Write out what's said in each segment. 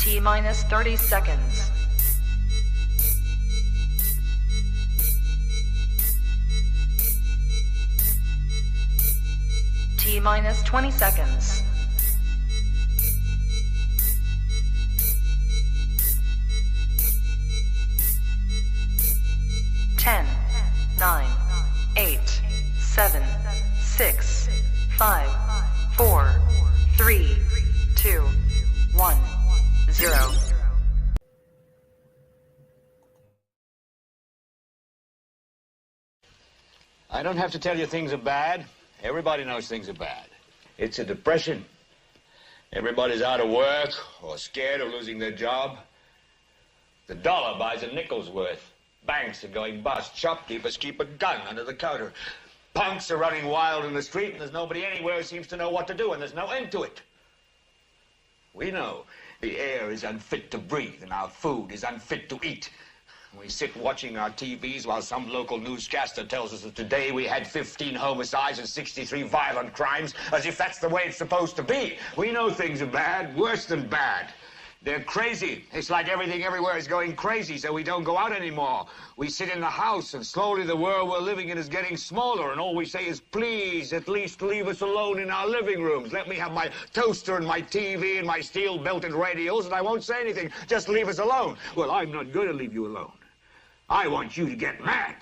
T minus 30 seconds. T minus 20 seconds. Ten, 9, 8, 7, 6, 5, 4, 3, 2, 1, 0. I don't have to tell you things are bad. Everybody knows things are bad. It's a depression. Everybody's out of work or scared of losing their job. The dollar buys a nickel's worth. Banks are going bust. Shopkeepers keep a gun under the counter. Punks are running wild in the street, and there's nobody anywhere who seems to know what to do, and there's no end to it. We know the air is unfit to breathe, and our food is unfit to eat. We sit watching our TVs while some local newscaster tells us that today we had 15 homicides and 63 violent crimes, as if that's the way it's supposed to be. We know things are bad, worse than bad. They're crazy. It's like everything everywhere is going crazy, so we don't go out anymore. We sit in the house, and slowly the world we're living in is getting smaller, and all we say is, please, at least leave us alone in our living rooms. Let me have my toaster and my TV and my steel-belted radios, and I won't say anything. Just leave us alone. Well, I'm not going to leave you alone. I want you to get mad.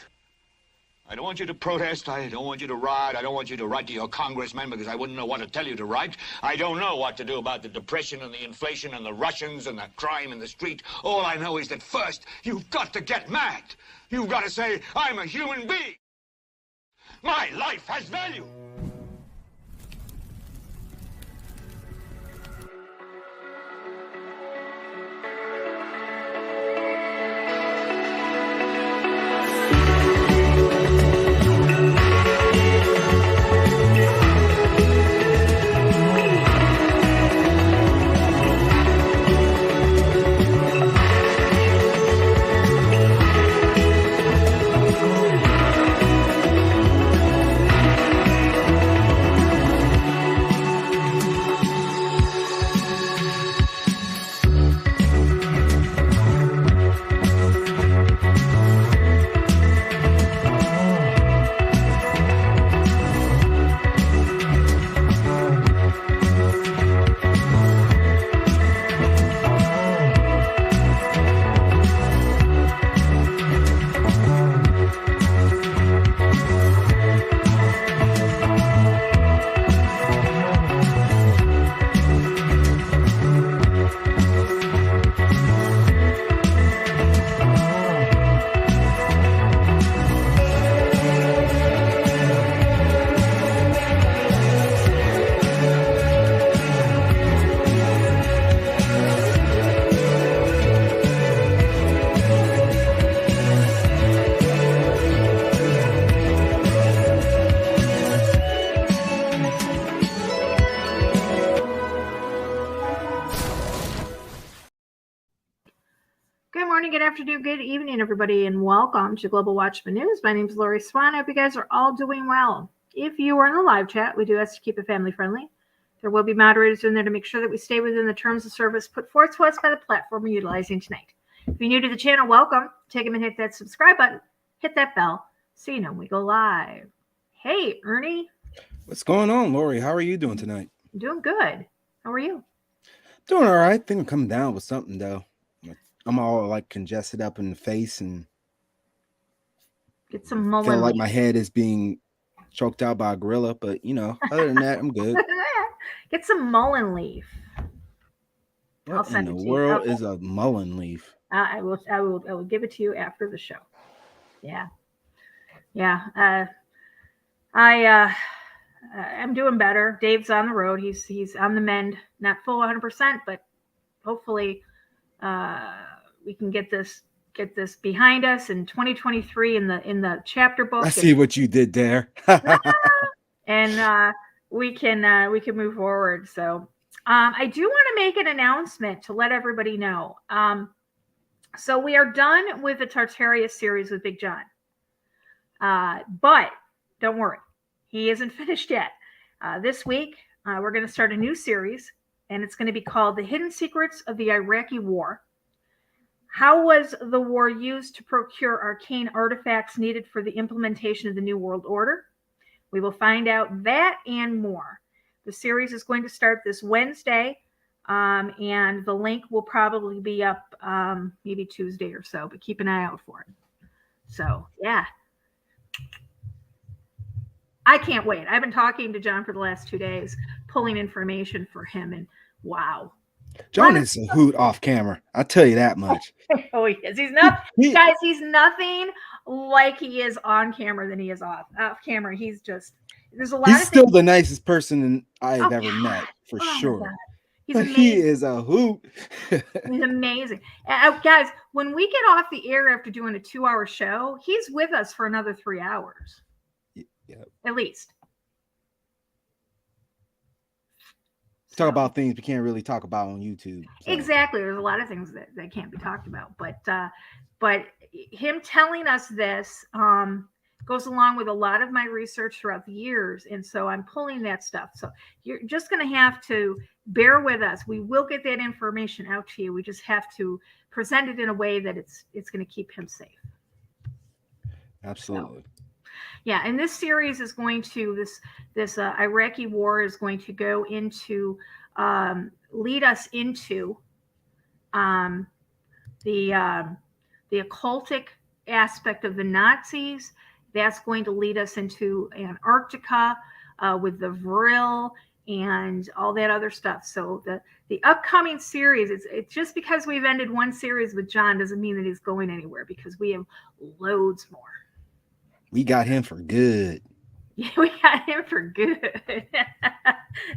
I don't want you to protest. I don't want you to riot. I don't want you to write to your congressman because I wouldn't know what to tell you to write. I don't know what to do about the depression and the inflation and the Russians and the crime in the street. All I know is that first, you've got to get mad. You've got to say, I'm a human being. My life has value. Good afternoon, good evening, everybody, and welcome to Global Watchman News. My name is Lori Swan. I hope you guys are all doing well. If you are in the live chat, we do ask to keep it family friendly. There will be moderators in there to make sure that we stay within the terms of service put forth to us by the platform we're utilizing tonight. If you're new to the channel, welcome. Take a minute, hit that subscribe button, hit that bell, so you know when we go live. Hey, Ernie. What's going on, Lori? How are you doing tonight? I'm doing good. How are you? Doing all right. I think I'm coming down with something, though. I'm all like congested up in the face and get some mullen. Feel like my head is being choked out by a gorilla, but you know, other than that, I'm good. Get some mullen leaf. What in the world is a mullen leaf? I will give it to you after the show. Yeah. I'm doing better. Dave's on the road. He's on the mend. Not full 100%, but hopefully we can get this behind us in 2023 in the chapter book. I see what you did there. And we can move forward. So I do want to make an announcement to let everybody know. So we are done with the Tartaria series with Big John. But don't worry, he isn't finished yet. This week we're going to start a new series, and it's going to be called The Hidden Secrets of the Iraqi War. How was the war used to procure arcane artifacts needed for the implementation of the New World Order? We will find out that and more. The series is going to start this Wednesday, and the link will probably be up maybe Tuesday or so, but keep an eye out for it. So, yeah. I can't wait. I've been talking to John for the last 2 days, pulling information for him, and wow. John is a hoot off camera. I'll tell you that much. Oh, he is. He's not, guys, he's nothing like he is on camera than he is off camera. He's just, there's a lot He's of still things. the nicest person I've ever met, for sure. He's but amazing. He is a hoot. He's amazing. Guys, when we get off the air after doing a 2-hour show, he's with us for another 3 hours. Yep. At least. Talk about things we can't really talk about on YouTube. So. Exactly. There's a lot of things that can't be talked about. But him telling us this goes along with a lot of my research throughout the years. And so I'm pulling that stuff. So you're just going to have to bear with us. We will get that information out to you. We just have to present it in a way that it's going to keep him safe. Absolutely. So, yeah, and this series is going to this Iraqi war is going to go into lead us into the occultic aspect of the Nazis. That's going to lead us into Antarctica with the Vril and all that other stuff. So the upcoming series, it's just because we've ended one series with John doesn't mean that he's going anywhere, because we have loads more. We got him for good. Yeah, we got him for good.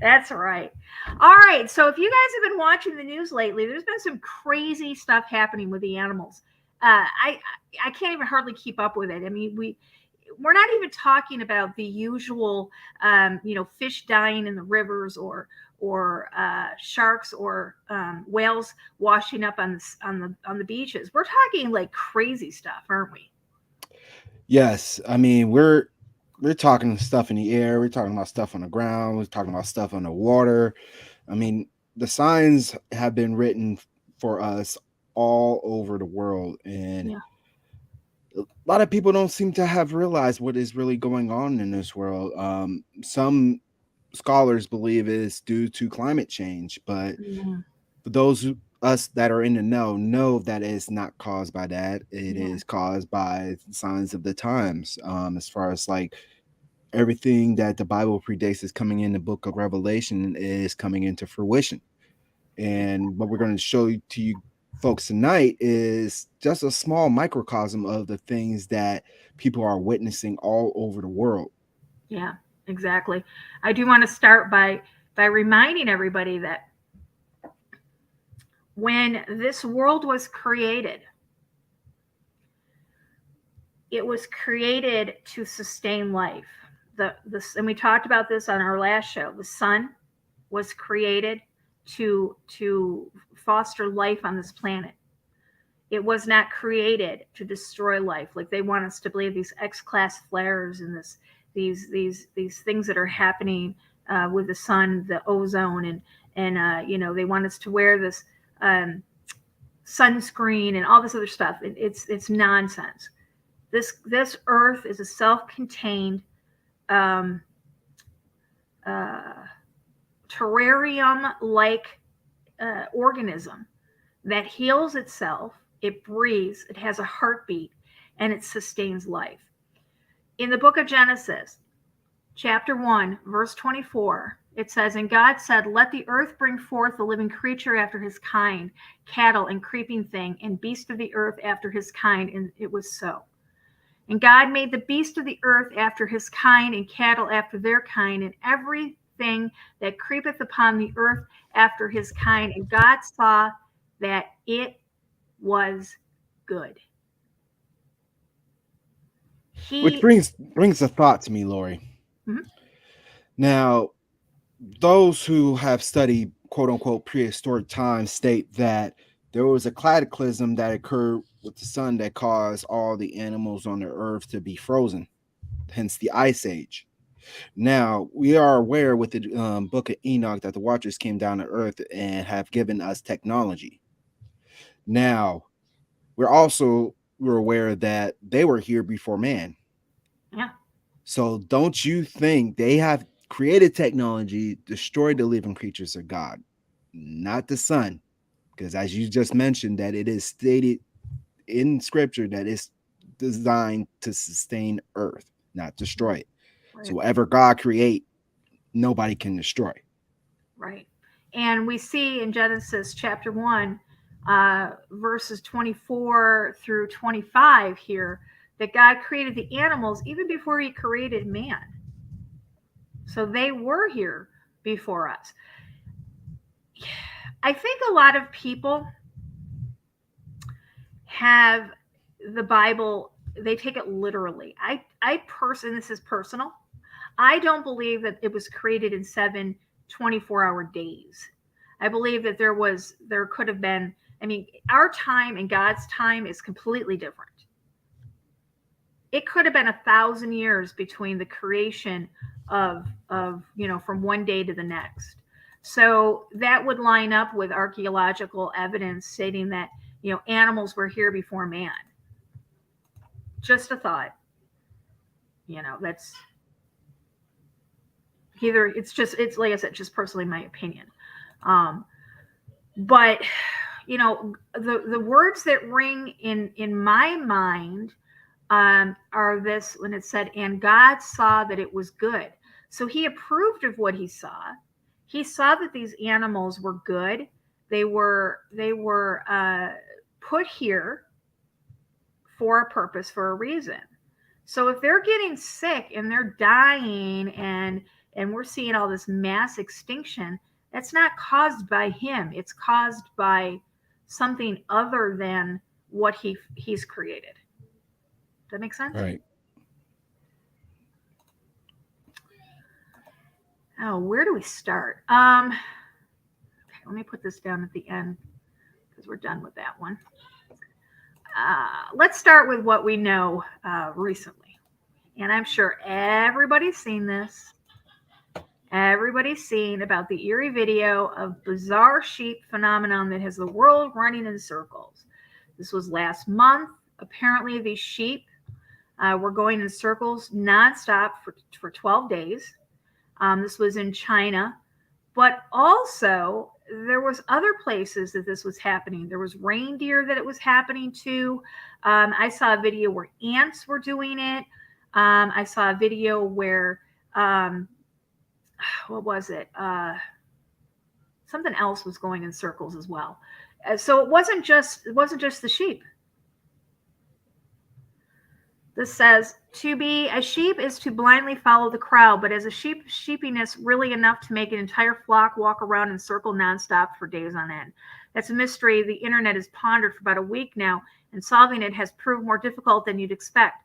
That's right. All right. So if you guys have been watching the news lately, there's been some crazy stuff happening with the animals. I can't even hardly keep up with it. I mean, we're not even talking about the usual, fish dying in the rivers or sharks or whales washing up on the beaches. We're talking like crazy stuff, aren't we? Yes, I mean we're talking stuff in the air, we're talking about stuff on the ground, we're talking about stuff on the water. I mean, the signs have been written for us all over the world, and a lot of people don't seem to have realized what is really going on in this world. Some scholars believe it is due to climate change, but for those us that are in the know that it is not caused by that. It is caused by signs of the times. As far as like everything that the Bible predicts is coming in the book of Revelation is coming into fruition. And what we're going to show to you folks tonight is just a small microcosm of the things that people are witnessing all over the world. Yeah, exactly. I do want to start by reminding everybody that when this world was created, it was created to sustain life. And we talked about this on our last show. The sun was created to foster life on this planet. It was not created to destroy life, like they want us to believe. These X-class flares and these things that are happening with the sun, the ozone, and they want us to wear this sunscreen and all this other stuff. It's nonsense. This earth is a self-contained terrarium-like organism that heals itself. It breathes, it has a heartbeat, and it sustains life. In the book of Genesis, chapter 1, verse 24, it says, "And God said, let the earth bring forth a living creature after his kind, cattle and creeping thing, and beast of the earth after his kind. And it was so. And God made the beast of the earth after his kind, and cattle after their kind, and everything that creepeth upon the earth after his kind. And God saw that it was good." Which brings a thought to me, Lori. Mm-hmm. Now, those who have studied quote unquote prehistoric times state that there was a cataclysm that occurred with the sun that caused all the animals on the earth to be frozen, hence the ice age. Now, we are aware with the book of Enoch that the Watchers came down to earth and have given us technology. Now, we're aware that they were here before man. Yeah. So don't you think they have created technology, destroyed the living creatures of God, not the sun? Because as you just mentioned, that it is stated in scripture that it's designed to sustain earth, not destroy it. Right. So whatever God create, nobody can destroy. Right. And we see in Genesis chapter 1, verses 24 through 25 here, that God created the animals even before he created man. So they were here before us. I think a lot of people have the Bible, they take it literally. This is personal. I don't believe that it was created in 7 24-hour days. I believe that there could have been, I mean, our time and God's time is completely different. It could have been 1,000 years between the creation of from one day to the next. So that would line up with archaeological evidence stating that, animals were here before man. Just a thought. That's either, it's like I said, just personally my opinion. But the words that ring in my mind are this, when it said, and God saw that it was good. So he approved of what he saw. He saw that these animals were good. They were put here for a purpose, for a reason. So if they're getting sick and they're dying and we're seeing all this mass extinction, that's not caused by him. It's caused by something other than what he's created. Does that make sense? Right. Oh, where do we start? Okay, let me put this down at the end because we're done with that one. Let's start with what we know recently. And I'm sure everybody's seen this. Everybody's seen about the eerie video of bizarre sheep phenomenon that has the world running in circles. This was last month. Apparently, these sheep were going in circles nonstop for 12 days. This was in China. But also, there was other places that this was happening. There was reindeer that it was happening to. I saw a video where ants were doing it. I saw a video where, what was it? Something else was going in circles as well. So it wasn't just the sheep. This says, to be a sheep is to blindly follow the crowd, but is a sheepiness really enough to make an entire flock walk around and circle nonstop for days on end? That's a mystery the internet has pondered for about a week now, and solving it has proved more difficult than you'd expect.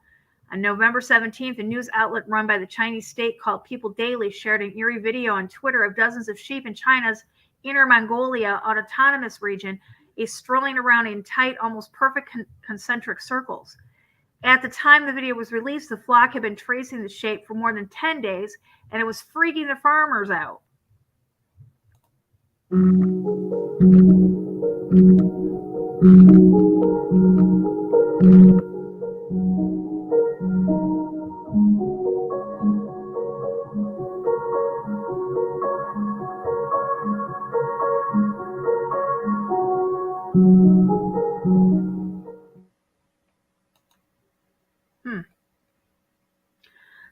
On November 17th, a news outlet run by the Chinese state called People Daily shared an eerie video on Twitter of dozens of sheep in China's Inner Mongolia autonomous region, strolling around in tight, almost perfect concentric circles. At the time the video was released, the flock had been tracing the shape for more than 10 days, and it was freaking the farmers out.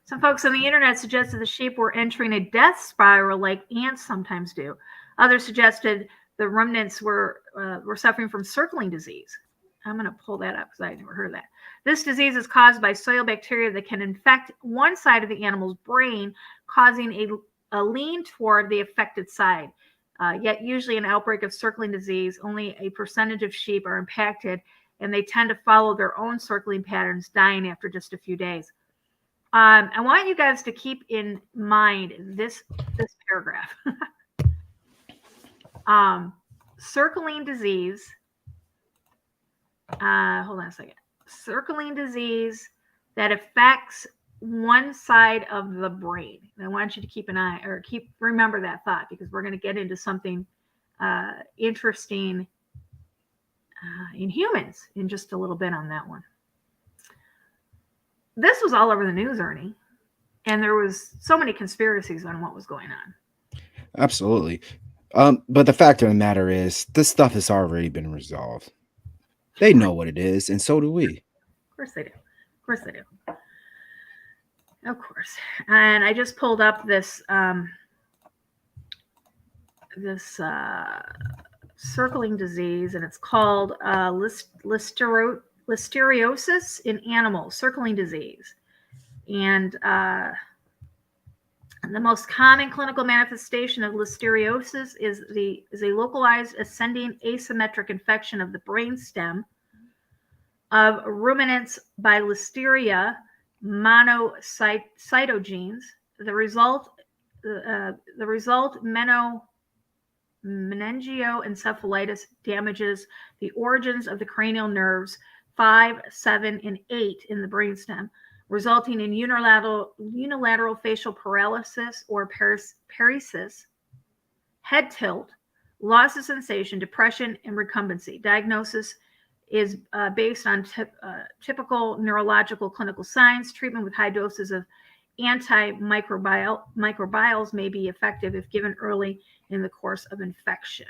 Some folks on the internet suggested the sheep were entering a death spiral like ants sometimes do. Others suggested the remnants were suffering from circling disease. I'm going to pull that up because I never heard of that. This disease is caused by soil bacteria that can infect one side of the animal's brain, causing a lean toward the affected side. Yet usually an outbreak of circling disease, only a percentage of sheep are impacted, and they tend to follow their own circling patterns, dying after just a few days. I want you guys to keep in mind this paragraph. Circling disease. Hold on a second. Circling disease that affects one side of the brain. And I want you to keep an eye or remember that thought, because we're going to get into something interesting in humans in just a little bit on that one. This was all over the news, Ernie, and there was so many conspiracies on what was going on. Absolutely. But the fact of the matter is, this stuff has already been resolved. They know what it is, and so do we. Of course they do. Of course they do. Of course. And I just pulled up this circling disease, and it's called listeriosis in animals, circling disease. And the most common clinical manifestation of listeriosis is a localized ascending asymmetric infection of the brainstem of ruminants by Listeria monocytogenes. The result meningioencephalitis damages the origins of the cranial nerves 5, 7, and 8 in the brainstem, resulting in unilateral facial paralysis or paresis, head tilt, loss of sensation, depression, and recumbency. Diagnosis is based on typical neurological clinical signs. Treatment with high doses of antimicrobials may be effective if given early in the course of infection.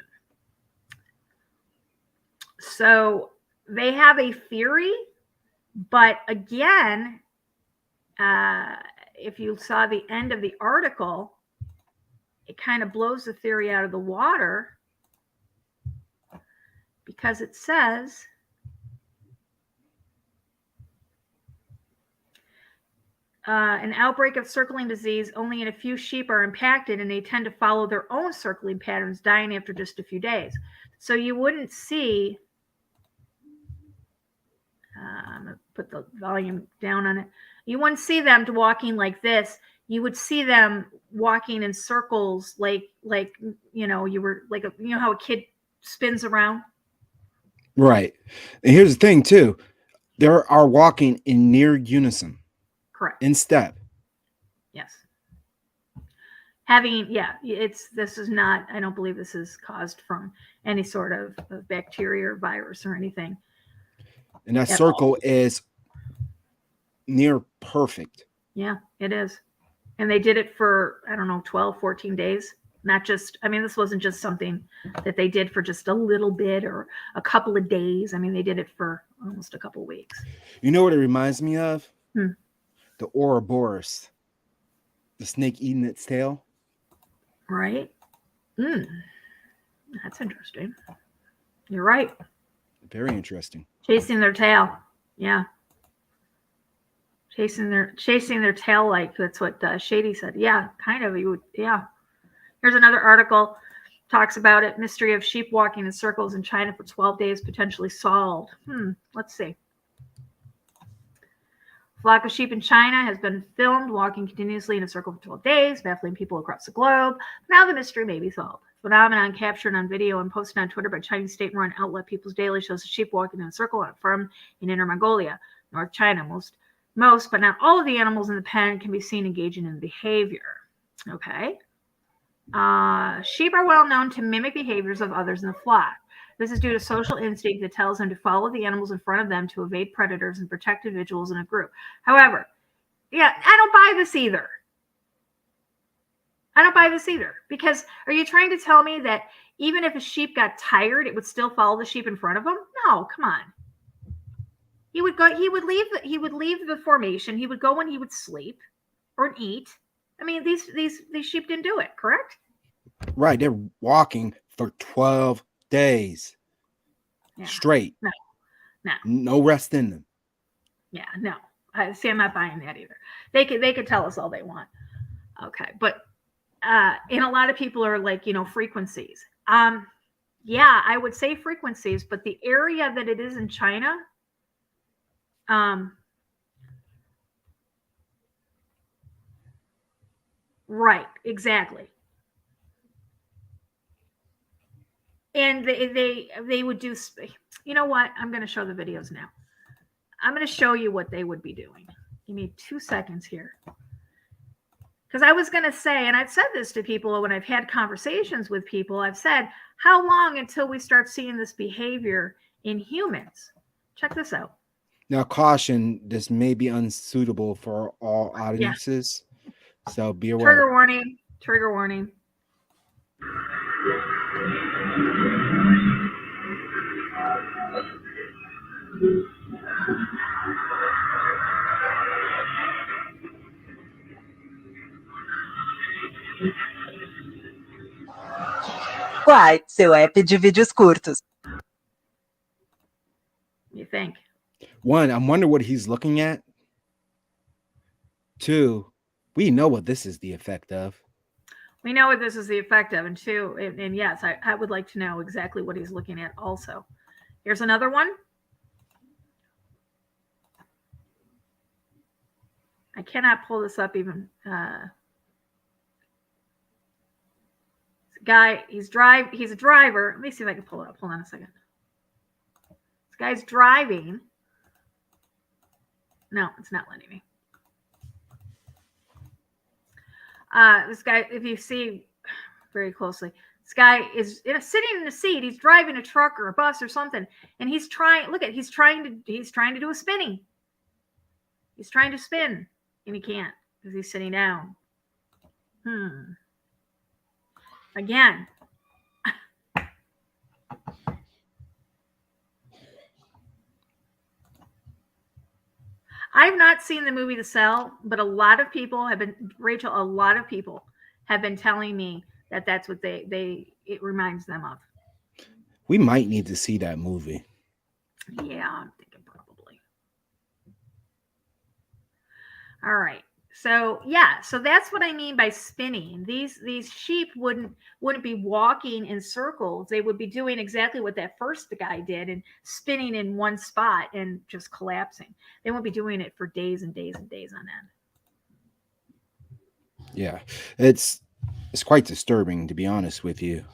So they have a theory, but again, if you saw the end of the article, it kind of blows the theory out of the water, because it says an outbreak of circling disease, only in a few sheep are impacted, and they tend to follow their own circling patterns, dying after just a few days. So you wouldn't see, I'm going to put the volume down on it. You wouldn't see them walking like this. You would see them walking in circles, like you were like how a kid spins around. Right. And here's the thing too. They are walking in near unison. Correct. In step. Yes. This is not, I don't believe this is caused from any sort of bacteria or virus or anything. And that circle is near perfect. Yeah, it is. And they did it for, 12, 14 days. Not just, this wasn't just something that they did for just a little bit or a couple of days. They did it for almost a couple of weeks. You know what it reminds me of? The Ouroboros, the snake eating its tail. Right. That's interesting. You're right. Very interesting. Chasing their tail. Yeah. Chasing their tail, like that's what Shady said. Yeah, kind of. You would. Yeah. Here's another article. Talks about it. Mystery of sheep walking in circles in China for 12 days potentially solved. Let's see. Flock of sheep in China has been filmed walking continuously in a circle for 12 days, baffling people across the globe. Now the mystery may be solved. Phenomenon captured on video and posted on Twitter by Chinese state-run outlet People's Daily shows a sheep walking in a circle on a farm in Inner Mongolia, North China. Most, but not all of the animals in the pen can be seen engaging in behavior. Okay. Sheep are well known to mimic behaviors of others in the flock. This is due to social instinct that tells them to follow the animals in front of them to evade predators and protect individuals in a group. However, I don't buy this either. Because are you trying to tell me that even if a sheep got tired, it would still follow the sheep in front of him? No, come on. He would leave the formation. He would go when he would sleep or eat. These sheep didn't do it, correct? Right. They're walking for 12 days straight. No rest in them. Yeah, no. I'm not buying that either. They could tell us all they want. Okay, but and a lot of people are like, frequencies. Yeah, I would say frequencies, but the area that it is in China, right, exactly. And they would do, you know what? I'm going to show the videos now. I'm going to show you what they would be doing. Give me 2 seconds here. Because I was going to say, and I've said this to people when I've had conversations with people, I've said, how long until we start seeing this behavior in humans? Check this out. Now, caution, this may be unsuitable for all audiences. So be aware. Trigger warning. Trigger warning. Quai, seu app de vídeos curtos. You think? One, I'm wondering what he's looking at. Two, we know what this is the effect of. We know what this is the effect of. And two, and yes, I would like to know exactly what he's looking at also. Here's another one. I cannot pull this up even. Guy, he's a driver. Let me see if I can pull it up. Hold on a second. This guy's driving. No, it's not letting me. This guy, if you see very closely, this guy is sitting in a seat. He's driving a truck or a bus or something, and he's trying. Look at, he's trying to do a spinning. He's trying to spin, and he can't because he's sitting down. Again. I've not seen the movie The Cell, but a lot of people have been, Rachel, a lot of people have been telling me that that's what it reminds them of. We might need to see that movie. Yeah, I'm thinking probably. All right. So yeah, so that's what I mean by spinning. These sheep wouldn't be walking in circles. They would be doing exactly what that first guy did and spinning in one spot and just collapsing. They won't be doing it for days and days and days on end. Yeah, it's quite disturbing, to be honest with you.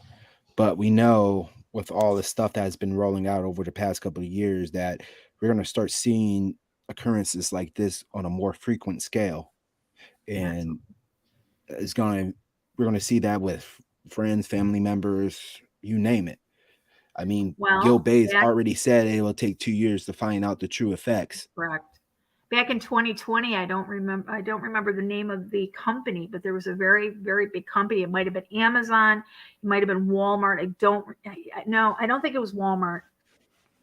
But we know with all the stuff that's been rolling out over the past couple of years that we're going to start seeing occurrences like this on a more frequent scale. And we're going to see that with friends, family members, you name it. I mean, Gil Bates already said it will take 2 years to find out the true effects. Correct. Back in 2020, I don't remember the name of the company, but there was a very, very big company. It might have been Amazon. It might have been Walmart. I don't think it was Walmart.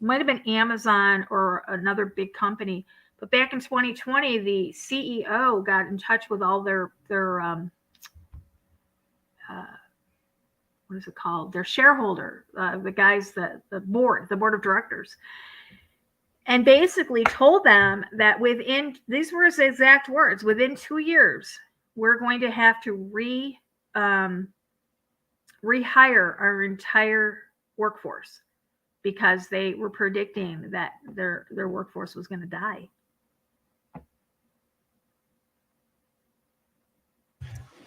It might have been Amazon or another big company. But back in 2020, the CEO got in touch with all their what is it called? Their shareholder, the guys, the board of directors, and basically told them that these were his exact words, within 2 years, we're going to have to rehire our entire workforce because they were predicting that their workforce was going to die.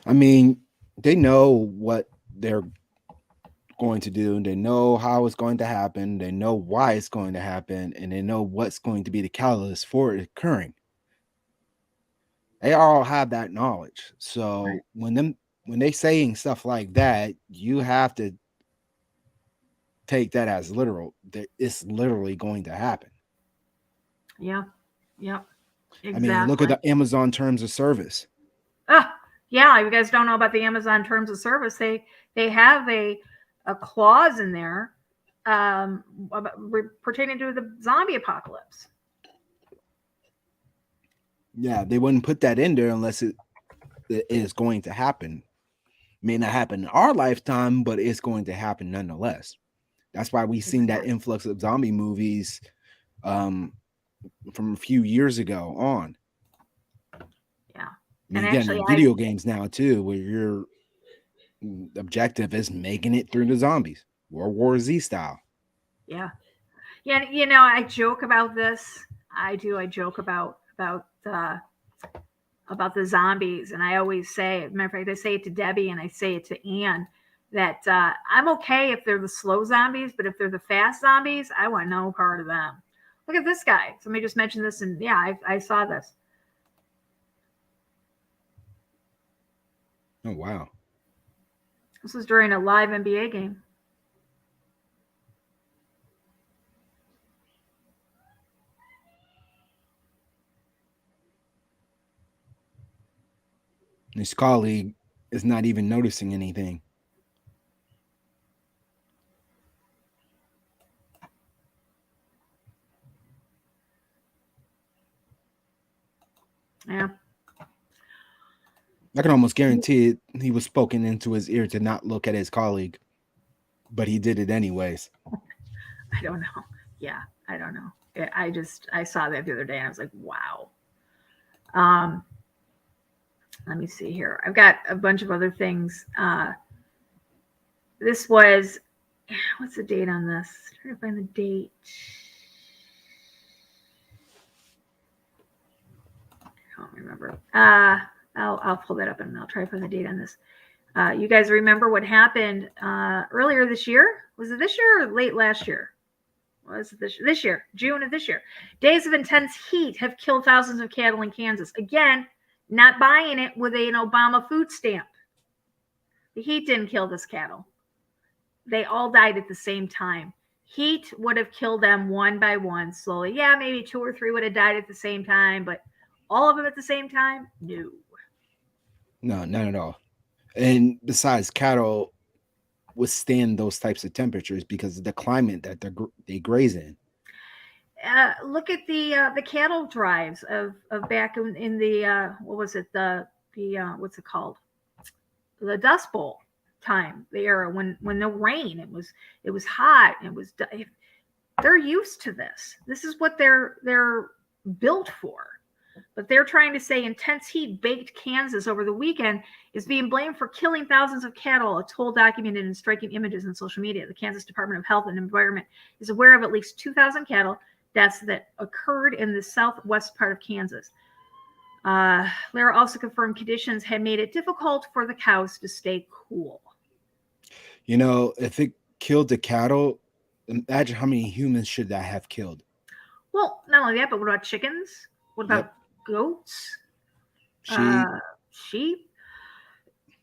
I mean, they know what they're going to do, and they know how it's going to happen. They know why it's going to happen, and they know what's going to be the catalyst for it occurring. They all have that knowledge. So when they saying stuff like that, you have to take that as literal. That it's literally going to happen. Yeah. Exactly. I mean, look at the Amazon terms of service. Yeah, you guys don't know about the Amazon terms of service. They have a clause in there pertaining to the zombie apocalypse. Yeah, they wouldn't put that in there unless it is going to happen. May not happen in our lifetime, but it's going to happen nonetheless. That's why we've seen that influx of zombie movies from a few years ago on. Yeah. I mean, again, video games now too, where your objective is making it through the zombies, World War Z style. Yeah. I joke about this. I joke about the zombies, and I always say, matter of fact, I say it to Debbie and I say it to Ann, that I'm okay if they're the slow zombies, but if they're the fast zombies, I want no part of them. Look at this guy. Somebody just mentioned this, and yeah, I saw this. Oh wow. This was during a live NBA game. His colleague is not even noticing anything. Yeah. I can almost guarantee it, he was spoken into his ear to not look at his colleague, but he did it anyways. I don't know. Yeah, I don't know. I saw that the other day and I was like, wow. Let me see here. I've got a bunch of other things. This was, what's the date on this? I'm trying to find the date. I don't remember. I'll pull that up and I'll try to find the date on this. You guys remember what happened earlier this year? Was it this year or late last year? Was it this year? June of this year. Days of intense heat have killed thousands of cattle in Kansas. Again, not buying it with an Obama food stamp. The heat didn't kill this cattle. They all died at the same time. Heat would have killed them one by one slowly. Yeah, maybe 2 or 3 would have died at the same time, but all of them at the same time? No. No, not at all. And besides, cattle withstand those types of temperatures because of the climate that they graze in. Look at the cattle drives of back in the what was it, the what's it called, the Dust Bowl time, the era when the rain, it was hot, they're used to this. This is what they're built for. But they're trying to say intense heat baked Kansas over the weekend is being blamed for killing thousands of cattle. It's whole documented in striking images on social media. The Kansas Department of Health and Environment is aware of at least 2,000 cattle deaths that occurred in the southwest part of Kansas. Lara also confirmed conditions had made it difficult for the cows to stay cool. You know, if it killed the cattle, imagine how many humans should that have killed? Well, not only that, but what about chickens? What about goats? Sheep?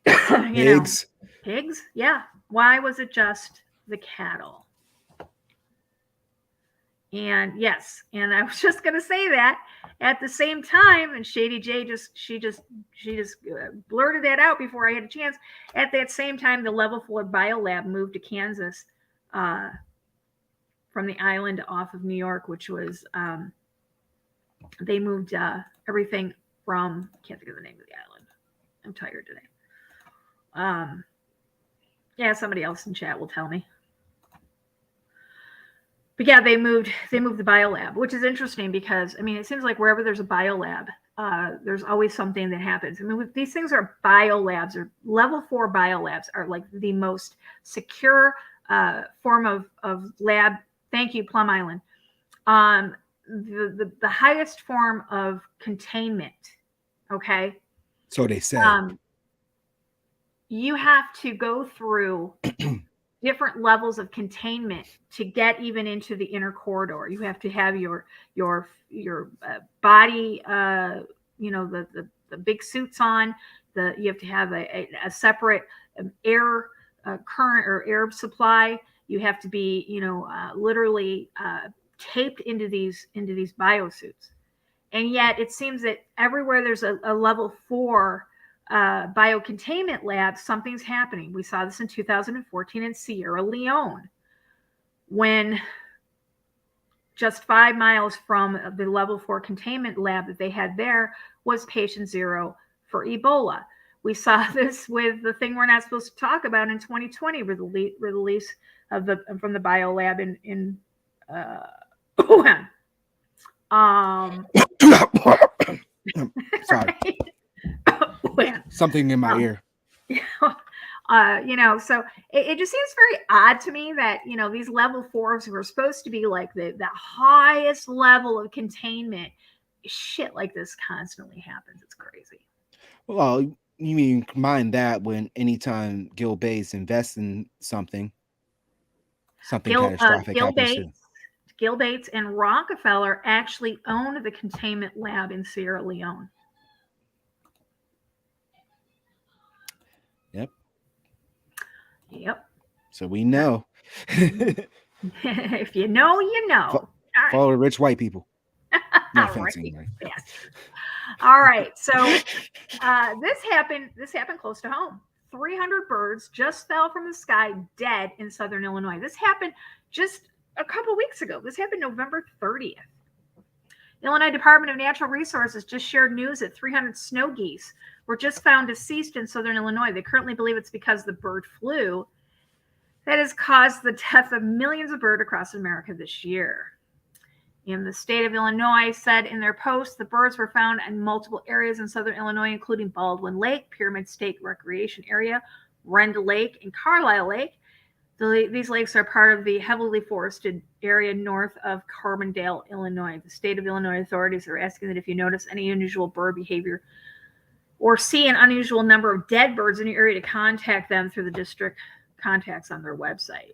Pigs? Pigs? Yeah. Why was it just the cattle? And yes, and I was just going to say that at the same time, and Shady J she just blurted that out before I had a chance. At that same time, the Level 4 Biolab moved to Kansas from the island off of New York, which was they moved everything from, I can't think of the name of the island. I'm tired today. Yeah, somebody else in chat will tell me. But yeah, they moved the biolab, which is interesting because, I mean, it seems like wherever there's a biolab, there's always something that happens. I mean, these things are biolabs, or Level 4 biolabs are like the most secure form of lab. Thank you, Plum Island. The highest form of containment. Okay. So they say. You have to go through different levels of containment to get even into the inner corridor. You have to have your body, the big suits on. You have to have a separate air current or air supply. You have to be, literally taped into these biosuits. And yet it seems that everywhere there's a Level 4 biocontainment lab, something's happening. We saw this in 2014 in Sierra Leone, when just 5 miles from the Level 4 containment lab that they had there was patient 0 for Ebola. We saw this with the thing we're not supposed to talk about in 2020, with the release of from the biolab in Wuhan. Sorry. Something in my ear. So it just seems very odd to me that, these Level 4s were supposed to be like the highest level of containment. Shit like this constantly happens. It's crazy. Well, you mean combine that when anytime Gil Bates invests in something catastrophic happens too. Gil Bates and Rockefeller actually owned the containment lab in Sierra Leone. Yep. So we know. If you know, you know. All right. Follow the rich white people. No All offense, right. anyway. Bastard. All right. So this happened close to home. 300 birds just fell from the sky dead in southern Illinois. This happened just a couple weeks ago. This happened November 30th. The Illinois Department of Natural Resources just shared news that 300 snow geese were just found deceased in southern Illinois. They currently believe it's because of the bird flu that has caused the death of millions of birds across America this year. And the state of Illinois said in their post, the birds were found in multiple areas in southern Illinois, including Baldwin Lake, Pyramid State Recreation Area, Rend Lake, and Carlisle Lake. These lakes are part of the heavily forested area north of Carbondale, Illinois. The state of Illinois authorities are asking that if you notice any unusual bird behavior or see an unusual number of dead birds in your area, to contact them through the district contacts on their website.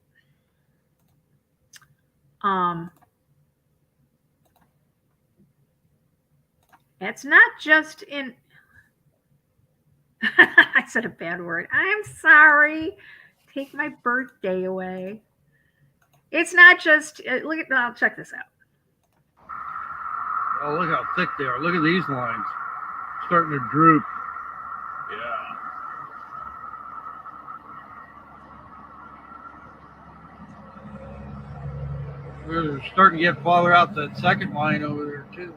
It's not just in. I said a bad word. I'm sorry. Take my birthday away. It's not just. Look at. I'll check this out. Oh, look how thick they are. Look at these lines. Starting to droop. Yeah. We're starting to get farther out that second line over there, too.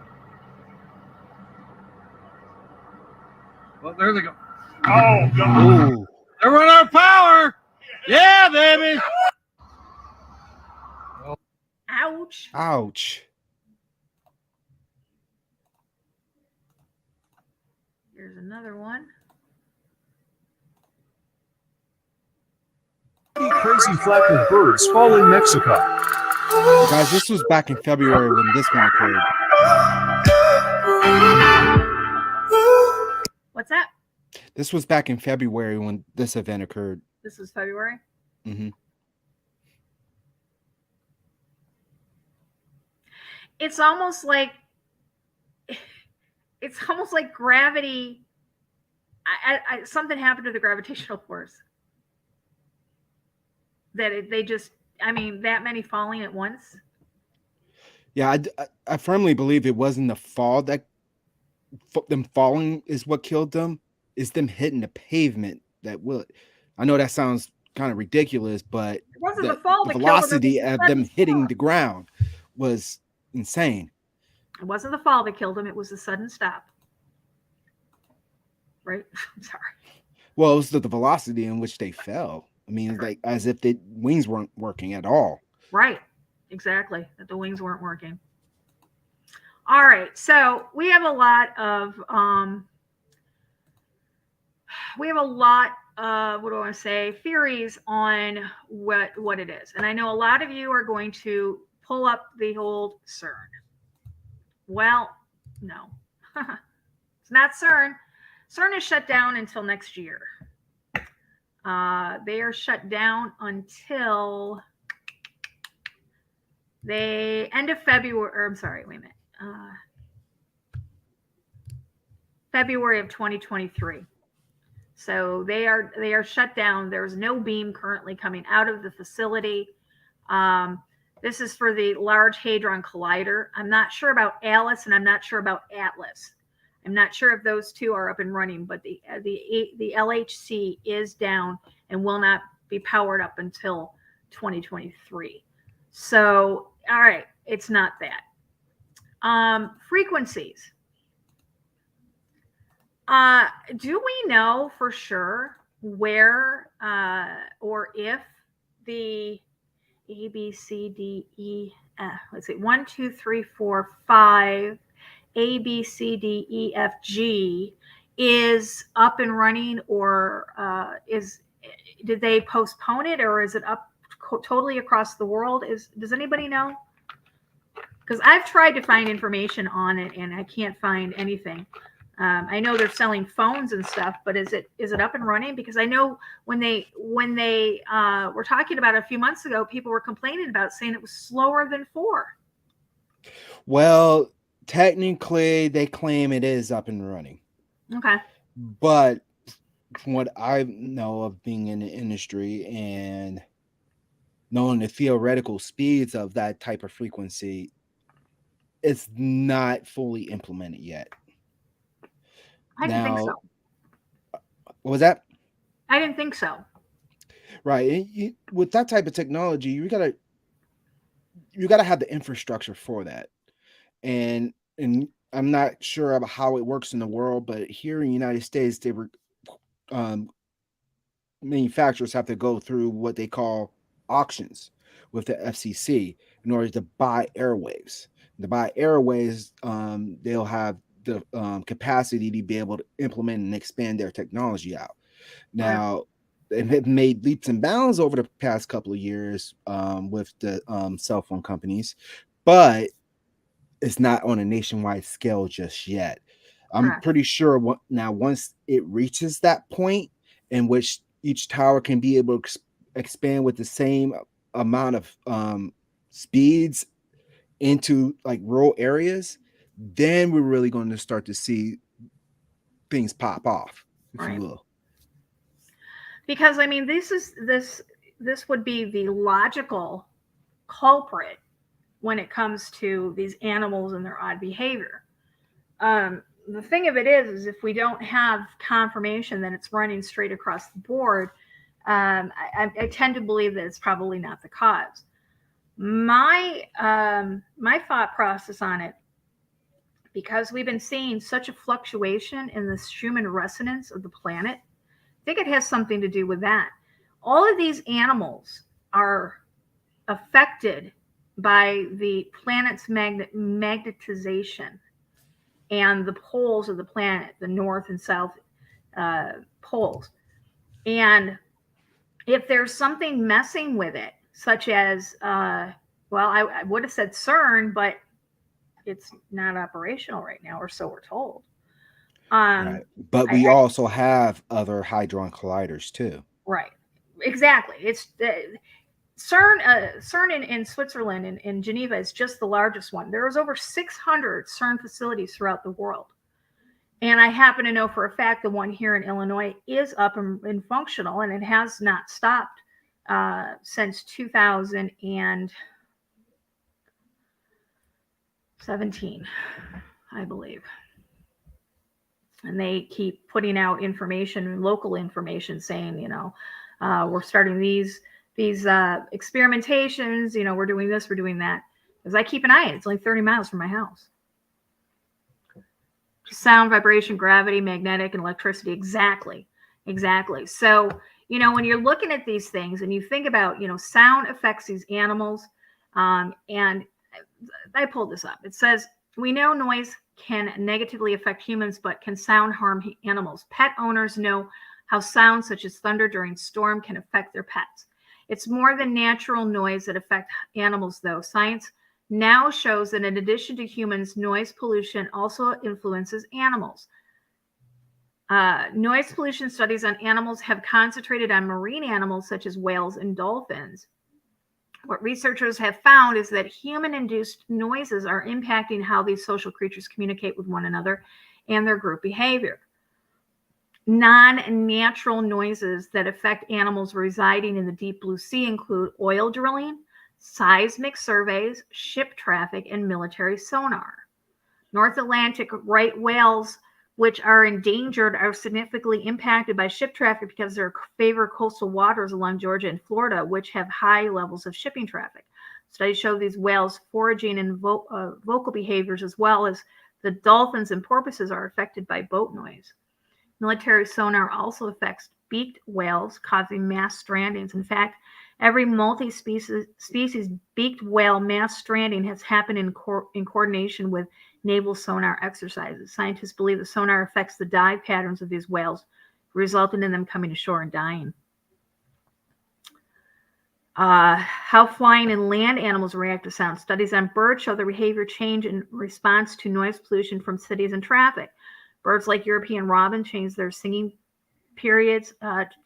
Well, there they go. Oh, God. Ooh. They're running out of power. Yeah, baby. Ouch. Ouch. Here's another one. Crazy flock of birds fall in Mexico. Guys, this was back in February when this one occurred. What's that? This was back in February when this event occurred. This was February. Mm-hmm. It's almost like gravity. Something happened to the gravitational force. They just. I mean, that many falling at once. Yeah, I firmly believe it wasn't the fall that them falling is what killed them. It's them hitting the pavement that will. I know that sounds kind of ridiculous, but It wasn't the fall that the killed them, velocity it was the of them sudden hitting stop. the ground was insane. It wasn't the fall that killed them. It was the sudden stop. Right? I'm sorry. Well, it was the velocity in which they fell. I mean, like as if the wings weren't working at all. Right. Exactly. That the wings weren't working. All right. So we have a lot of what do I want to say, theories on what it is. And I know a lot of you are going to pull up the old CERN. Well, no. It's not CERN. CERN is shut down until next year. They are shut down until the end of February. Or I'm sorry, wait a minute. February of 2023. So they are shut down. There's no beam currently coming out of the facility. This is for the Large Hadron Collider. I'm not sure about ALICE and I'm not sure about ATLAS. I'm not sure if those two are up and running, but the LHC is down and will not be powered up until 2023. So, all right, it's not that. Frequencies. Do we know for sure where or if the A, B, C, D, E, F, let's see, 1, 2, 3, 4, 5, A, B, C, D, E, F, G is up and running, or did they postpone it, or is it up totally across the world? Does anybody know? Because I've tried to find information on it and I can't find anything. I know they're selling phones and stuff, but is it up and running? Because I know when they were talking about it a few months ago, people were complaining about saying it was slower than 4. Well, technically, they claim it is up and running. Okay. But from what I know of being in the industry and knowing the theoretical speeds of that type of frequency, it's not fully implemented yet. I didn't think Now, so. what was that? I didn't think so. Right. With that type of technology, you gotta have the infrastructure for that. And I'm not sure about how it works in the world, but here in the United States, they were manufacturers have to go through what they call auctions with the FCC in order to buy airwaves. To buy airwaves, they'll have the capacity to be able to implement and expand their technology out. Now, it have made leaps and bounds over the past couple of years with the cell phone companies, but it's not on a nationwide scale just yet. I'm Correct. pretty sure now once it reaches that point in which each tower can be able to expand with the same amount of speeds into like rural areas, then we're really going to start to see things pop off, if Right. you will. Because I mean, this would be the logical culprit when it comes to these animals and their odd behavior. The thing of it is if we don't have confirmation that it's running straight across the board, I tend to believe that it's probably not the cause. My thought process on it, because we've been seeing such a fluctuation in the human resonance of the planet, I think it has something to do with that. All of these animals are affected by the planet's magnetization and the poles of the planet, the north and south poles. And if there's something messing with it, such as, I would have said CERN, but it's not operational right now, or so we're told. Right. But we also have other hadron colliders too. Right. Exactly. It's CERN in Switzerland, in Geneva, is just the largest one. There's over 600 CERN facilities throughout the world. And I happen to know for a fact the one here in Illinois is up and functional, and it has not stopped since 2017, I believe. And they keep putting out information, local information, saying, we're starting these experimentations, we're doing this, we're doing that. Because I keep an eye on it. It's only 30 miles from my house. Sound, vibration, gravity, magnetic, and electricity. Exactly. So, when you're looking at these things and you think about, sound affects these animals. And I pulled this up. It says, we know noise can negatively affect humans, but can sound harm animals? Pet owners know how sounds such as thunder during storm can affect their pets. It's more than natural noise that affects animals, though. Science now shows that in addition to humans, noise pollution also influences animals. Noise pollution studies on animals have concentrated on marine animals such as whales and dolphins. What researchers have found is that human-induced noises are impacting how these social creatures communicate with one another and their group behavior. Non-natural noises that affect animals residing in the deep blue sea include oil drilling, seismic surveys, ship traffic, and military sonar. North Atlantic right whales, which are endangered, are significantly impacted by ship traffic because they favor coastal waters along Georgia and Florida, which have high levels of shipping traffic. Studies show these whales' foraging and vocal behaviors, as well as the dolphins and porpoises, are affected by boat noise. Military sonar also affects beaked whales, causing mass strandings. In fact, every multi-species beaked whale mass stranding has happened in coordination with naval sonar exercises. Scientists believe the sonar affects the dive patterns of these whales, resulting in them coming ashore and dying. How flying and land animals react to sound. Studies on birds show their behavior change in response to noise pollution from cities and traffic. Birds like European robin change their singing periods,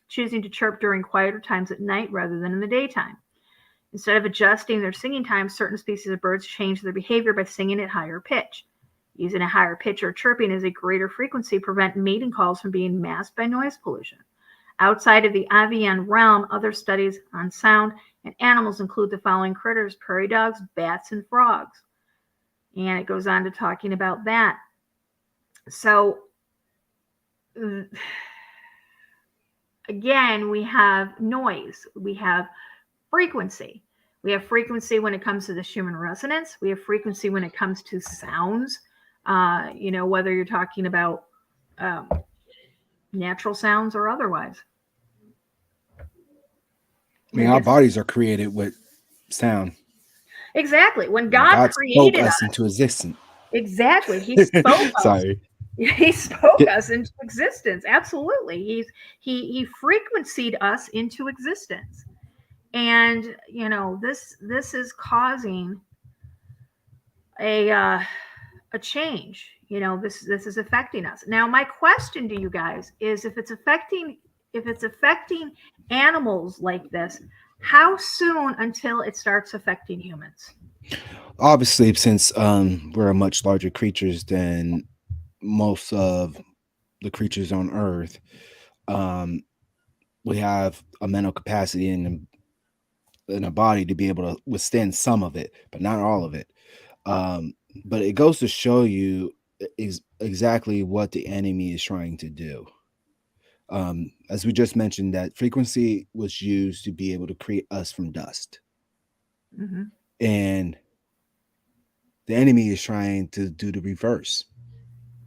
choosing to chirp during quieter times at night rather than in the daytime. Instead of adjusting their singing time, certain species of birds change their behavior by singing at higher pitch. Using a higher pitch or chirping as a greater frequency prevent mating calls from being masked by noise pollution. Outside of the avian realm, other studies on sound and animals include the following critters: prairie dogs, bats, and frogs. And it goes on to talking about that. So, again, we have noise, we have frequency. We have frequency when it comes to the Schumann resonance. We have frequency when it comes to sounds. Whether you're talking about natural sounds or otherwise. I mean, our bodies are created with sound. Exactly. When God created spoke us into existence. Exactly. He spoke us. Sorry. He spoke us into existence. Absolutely. He frequencied us into existence. And this is causing a change. This is affecting us. Now, my question to you guys is, if it's affecting animals like this, how soon until it starts affecting humans? Obviously, since we're much larger creatures than most of the creatures on Earth, we have a mental capacity in a body to be able to withstand some of it, but not all of it. But it goes to show you is exactly what the enemy is trying to do. As we just mentioned, that frequency was used to be able to create us from dust. Mm-hmm. And the enemy is trying to do the reverse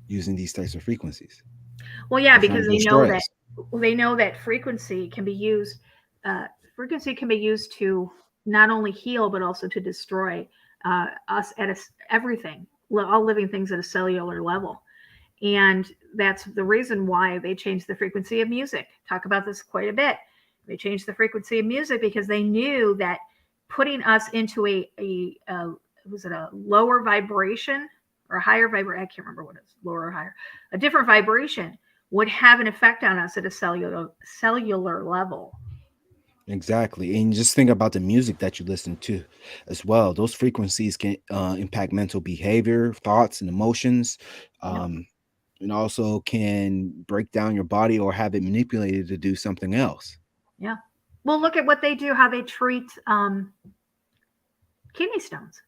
using these types of frequencies. Well, yeah, because they know that frequency can be used. Frequency can be used to not only heal but also to destroy us at everything, all living things at a cellular level. And that's the reason why they changed the frequency of music. Talk about this quite a bit. They changed the frequency of music because they knew that putting us into a lower vibration or a higher vibration, I can't remember what it is, lower or higher, a different vibration would have an effect on us at a cellular level. Exactly. And just think about the music that you listen to as well. Those frequencies can impact mental behavior, thoughts, and emotions. And also can break down your body or have it manipulated to do something else. Yeah. Well, look at what they do, how they treat kidney stones.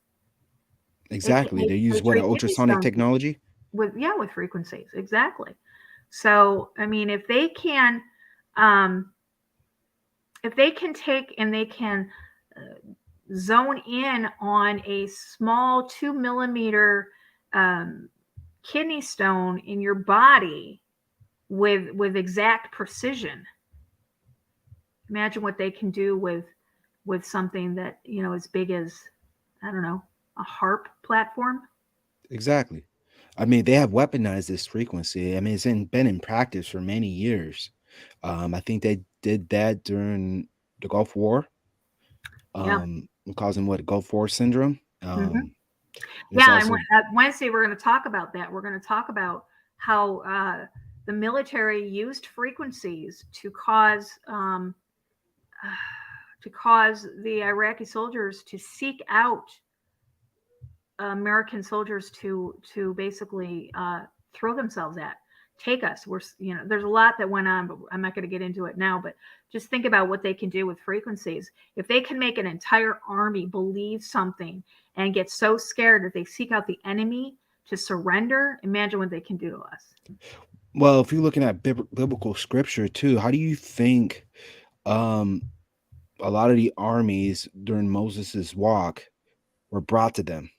Exactly. They use what, ultrasonic technology? With frequencies. Exactly. So, I mean, if they can take and they can zone in on a small 2 millimeter kidney stone in your body with exact precision, imagine what they can do with something that, as big as, I don't know, a HAARP platform. Exactly. I mean, they have weaponized this frequency. I mean, it's been in practice for many years. I think they did that during the Gulf War, causing Gulf War syndrome. And Wednesday we're going to talk about that. We're going to talk about how the military used frequencies to cause the Iraqi soldiers to seek out American soldiers to basically throw themselves at, take us. There's a lot that went on, but I'm not going to get into it now. But just think about what they can do with frequencies. If they can make an entire army believe something and get so scared that they seek out the enemy to surrender, imagine what they can do to us. Well, if you're looking at biblical scripture too, how do you think a lot of the armies during Moses's walk were brought to them?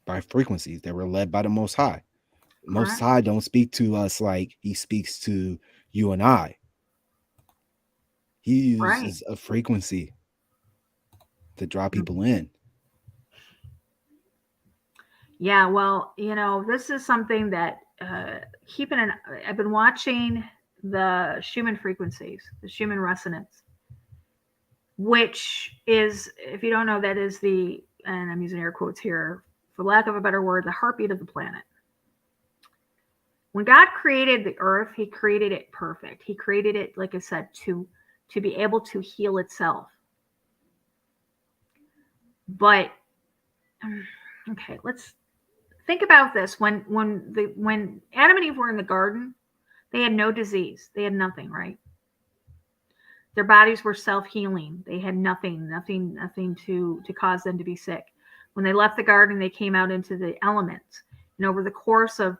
By frequencies that were led by the Most High. Most High don't speak to us like he speaks to you and I. He uses a frequency to draw people in. Yeah, well, this is something that I've been watching the Schumann frequencies, the Schumann resonance, which is, if you don't know, that is and I'm using air quotes here, for lack of a better word, the heartbeat of the planet. When God created the earth, he created it perfect. He created it, like I said, to be able to heal itself. But okay, let's think about this. When Adam and Eve were in the garden, they had no disease. They had nothing, right? Their bodies were self-healing. They had nothing to cause them to be sick. When they left the garden, they came out into the elements. And over the course of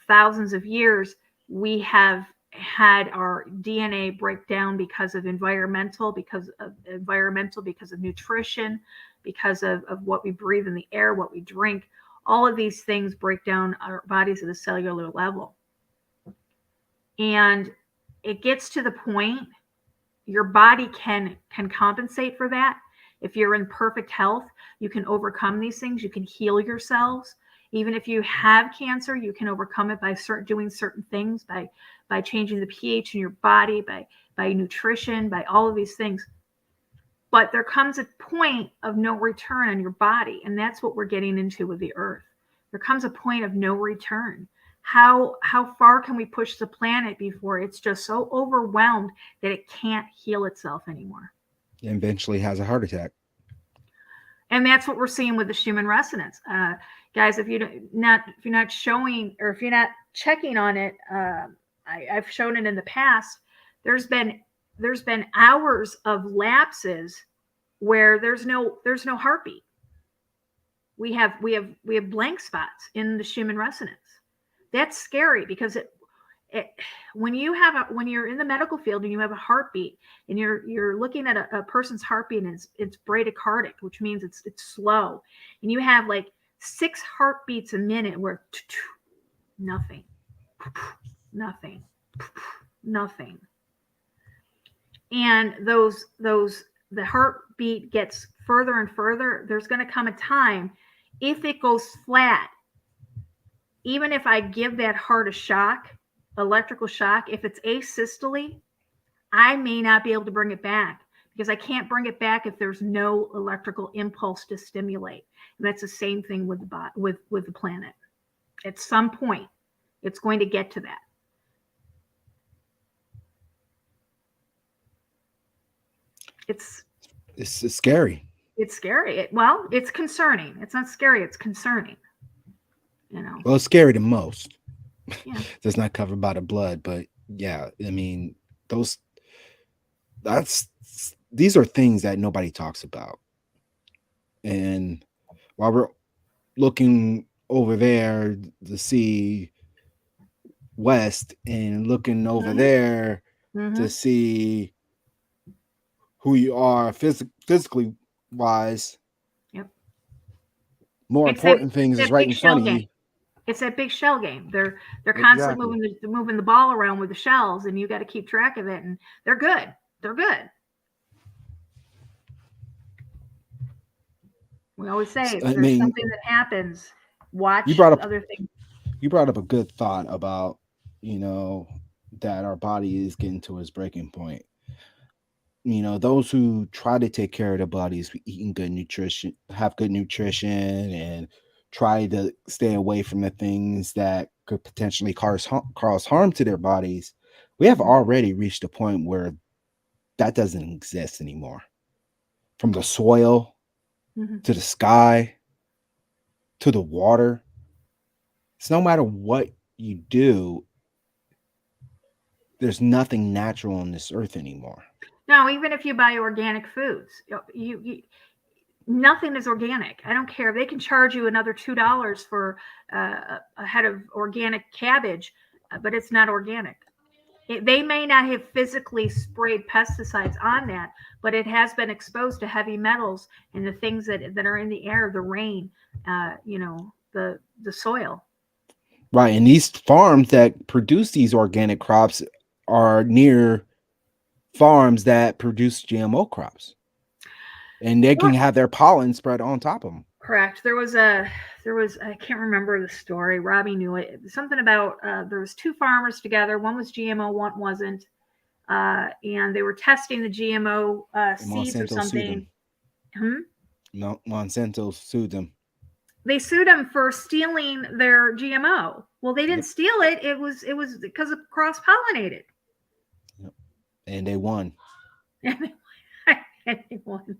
thousands of years, we have had our DNA break down because of environmental, because of nutrition, because of what we breathe in the air, what we drink. All of these things break down our bodies at a cellular level. And it gets to the point your body can compensate for that. If you're in perfect health, you can overcome these things. You can heal yourselves. Even if you have cancer, you can overcome it by doing certain things, by changing the pH in your body, by nutrition, by all of these things. But there comes a point of no return on your body, and that's what we're getting into with the earth. There comes a point of no return. How far can we push the planet before it's just so overwhelmed that it can't heal itself anymore? It eventually has a heart attack. And that's what we're seeing with the Schumann resonance. Guys, if you're not showing, or if you're not checking on it, I've shown it in the past. There's been hours of lapses where there's no heartbeat. We have blank spots in the Schumann resonance. That's scary because when you're in the medical field and you have a heartbeat and you're looking at a person's heartbeat and it's bradycardic, which means it's slow, and you have like 6 heartbeats a minute where nothing, and the heartbeat gets further and further. There's going to come a time, if it goes flat, even if I give that heart a shock, electrical shock, if it's asystole, I may not be able to bring it back, because I can't bring it back if there's no electrical impulse to stimulate. And that's the same thing with the planet. At some point, it's going to get to that. It's scary. It's scary. It's concerning. It's not scary. It's concerning. Well, it's scary the most. Yeah. That's not covered by the blood, but yeah, I mean, these are things that nobody talks about. And while we're looking over there to see west and looking over there to see who you are physically wise, more important things is right in front of you. It's that big shell game. They're constantly moving the ball around with the shells, and you got to keep track of it. And they're good. We always say, if there's something that happens, watch other things. You brought up a good thought about, that our body is getting to its breaking point. Those who try to take care of their bodies, eating good nutrition, have good nutrition, and try to stay away from the things that could potentially cause harm to their bodies, we have already reached a point where that doesn't exist anymore. From the soil to the sky to the water, it's no matter what you do, there's nothing natural on this earth anymore. No, even if you buy organic foods, you nothing is organic. I don't care if they can charge you another $2 for a head of organic cabbage, but it's not organic. They may not have physically sprayed pesticides on that, but it has been exposed to heavy metals and the things that are in the air, the rain, the soil. Right, and these farms that produce these organic crops are near farms that produce GMO crops, and they can have their pollen spread on top of them. Correct. There was I can't remember the story. Robbie knew it. Something about there was 2 farmers together. One was GMO, one wasn't, and they were testing the GMO seeds or something. No, Monsanto sued them. They sued them for stealing their GMO. Well, they didn't steal it. It was because of cross-pollinated. And they won. anyone,